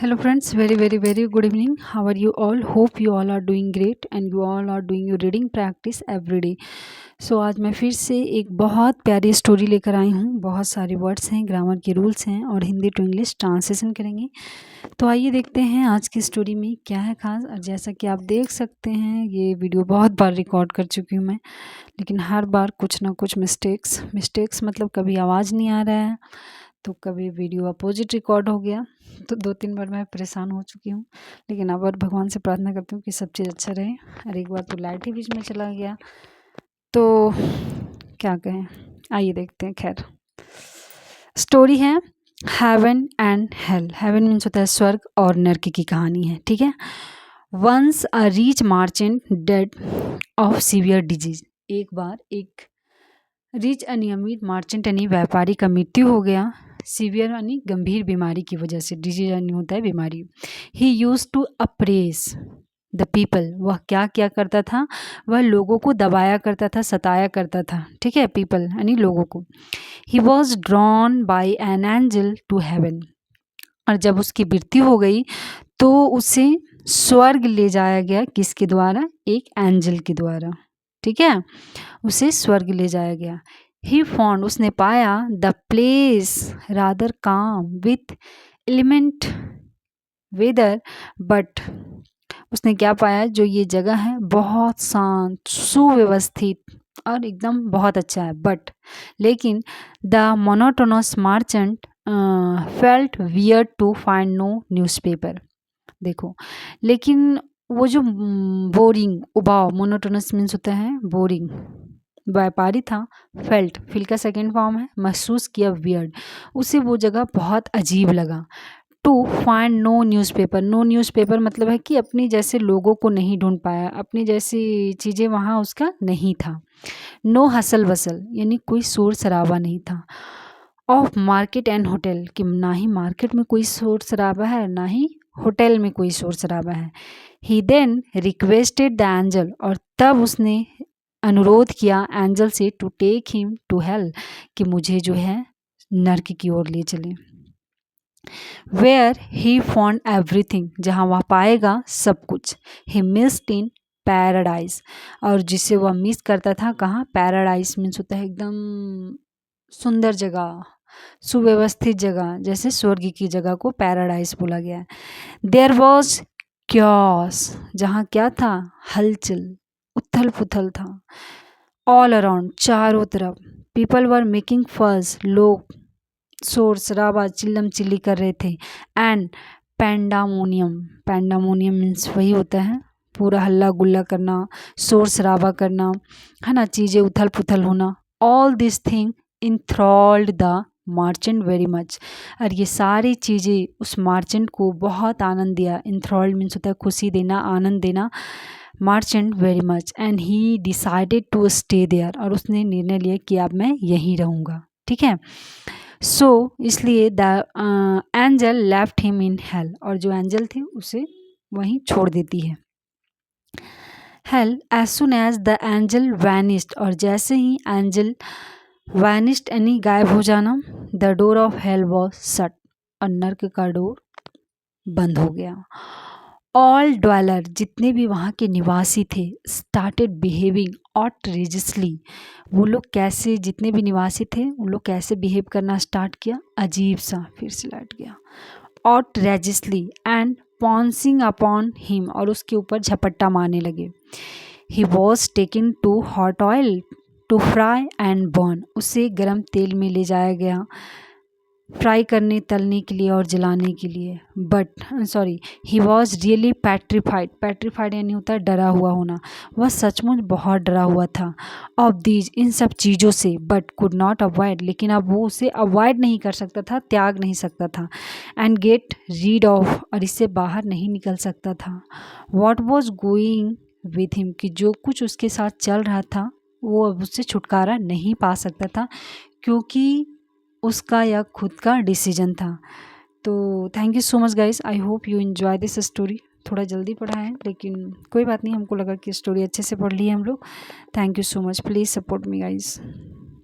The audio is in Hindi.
Hello friends, very good evening. How are you all? Hope you all are doing great and you all are doing your reading practice every day. आज मैं फिर से एक बहुत प्यारी स्टोरी लेकर आई हूँ। बहुत सारे वर्ड्स हैं, ग्रामर के रूल्स हैं और हिंदी टू इंग्लिश ट्रांसलेशन करेंगे। तो आइए देखते हैं आज की स्टोरी में क्या है खास। और जैसा कि आप देख सकते हैं, ये वीडियो बहुत बार रिकॉर्ड कर चुकी हूँ मैं, लेकिन हर बार कुछ ना कुछ मिस्टेक्स मतलब कभी आवाज़ नहीं आ रहा है तो कभी वीडियो अपोजिट रिकॉर्ड हो गया। तो 2-3 बार मैं परेशान हो चुकी हूँ, लेकिन अब और भगवान से प्रार्थना करती हूँ कि सब चीज़ अच्छा रहे। और एक बार तो लाइट ही बीच में चला गया, तो क्या कहें। आइए देखते हैं। खैर, स्टोरी है heaven and hell. Heaven means होता है स्वर्ग और नर्क की कहानी है, ठीक है। Once a rich merchant dead of severe disease. एक बार एक रिच अनियमित मार्चेंट यानी व्यापारी का मृत्यु हो गया, सीवियर यानी गंभीर बीमारी की वजह से। डिजीज यानी होता है बीमारी। ही यूज टू अप्रेस द पीपल। वह क्या क्या करता था, वह लोगों को दबाया करता था, सताया करता था, ठीक है। पीपल यानी लोगों को। He was drawn by an angel to heaven. और जब उसकी मृत्यु हो गई तो उसे स्वर्ग ले जाया गया। किसके द्वारा? एक एंजल के द्वारा, ठीक है। उसे स्वर्ग ले जाया गया। ही फाउंड, उसने पाया, द प्लेस रादर काम विथ एलिमेंट वेदर। बट उसने क्या पाया, जो ये जगह है बहुत शांत, सुव्यवस्थित और एकदम बहुत अच्छा है। बट लेकिन the monotonous merchant felt weary to find no newspaper. देखो, लेकिन वो जो बोरिंग, उबाऊ, मोनोटोनस मीन्स होता है बोरिंग, व्यापारी था। फेल्ट, फील का सेकेंड फॉर्म है, महसूस किया। वियर्ड, उसे वो जगह बहुत अजीब लगा। To find no newspaper. No newspaper मतलब है कि अपनी जैसे लोगों को नहीं ढूंढ पाया, अपनी जैसी चीज़ें वहाँ उसका नहीं था। नो हसल बसल यानी कोई शोर शराबा नहीं था। ऑफ मार्केट एंड होटल, कि ना ही मार्केट में कोई शोर शराबा है, ना ही होटल में कोई शोर शराबा है। He then requested the angel, और तब उसने अनुरोध किया एंजल से, to take him to hell, कि मुझे जो है नर्क की ओर ले चले। वेयर ही फाउंड एवरीथिंग, जहाँ वह पाएगा सब कुछ। ही मिस्ड इन पैराडाइज, और जिसे वह मिस करता था कहाँ? पैराडाइज मीन्स होता है एकदम सुंदर जगह, सुव्यवस्थित जगह, जैसे स्वर्ग की जगह को पैराडाइज बोला गया है। देयर वॉज क्योस, जहाँ क्या था? हलचल, उथल पुथल था। ऑल अराउंड, चारों तरफ। पीपल वर मेकिंग फर्स, लोग शोर शराबा, चिल्लम चिल्ली कर रहे थे। एंड पैंडामोनियम, पैंडामोनियम मीन्स वही होता है पूरा हल्ला गुल्ला करना, शोर शराबा करना, है ना, चीज़ें उथल पुथल होना। All this thing enthralled the merchant very much, और ये सारी चीज़ें उस मार्चेंट को बहुत आनंद दिया। इंथ्रॉल्ड मीन्स होता है खुशी देना, आनंद देना। Merchant very much, and he decided to stay there, और उसने निर्णय लिया कि अब मैं यहीं रहूँगा, ठीक है। इसलिए the angel left him in hell, और जो एंजल थे उसे वहीं छोड़ देती है। Hell, as soon as the angel vanished, और जैसे ही एंजल वैनिस्ड यानी गायब हो जाना, the door of hell was shut, और नर्क का डोर बंद हो गया। ऑल ड्वेलर, जितने भी वहाँ के निवासी थे, स्टार्टेड बिहेविंग ऑटरेजियसली, वो लोग कैसे, जितने भी निवासी थे उन लोग कैसे बिहेव करना स्टार्ट किया? अजीब सा, फिर से लाइट गया। Outrageously and pouncing upon him, और उसके ऊपर झपट्टा मारने लगे। He was taken to hot oil to fry and burn, उसे गर्म तेल में ले जाया गया फ्राई करने, तलने के लिए और जलाने के लिए। ही वॉज रियली पैट्रीफाइड, पैट्रीफाइड यानी होता है डरा हुआ होना। वह सचमुच बहुत डरा हुआ था। ऑफ दीज, इन सब चीज़ों से। बट कुड नॉट अवॉइड, लेकिन अब वो उसे अवॉइड नहीं कर सकता था, त्याग नहीं सकता था। एंड गेट रीड ऑफ, और इससे बाहर नहीं निकल सकता था। What was going with him, कि जो कुछ उसके साथ चल रहा था वो अब उससे छुटकारा नहीं पा सकता था, क्योंकि उसका या खुद का डिसीजन था। तो thank you so much guys, I hope you enjoy this story. थोड़ा जल्दी पढ़ा है लेकिन कोई बात नहीं, हमको लगा कि स्टोरी अच्छे से पढ़ ली है हम लोग। Thank you so much, please support me guys.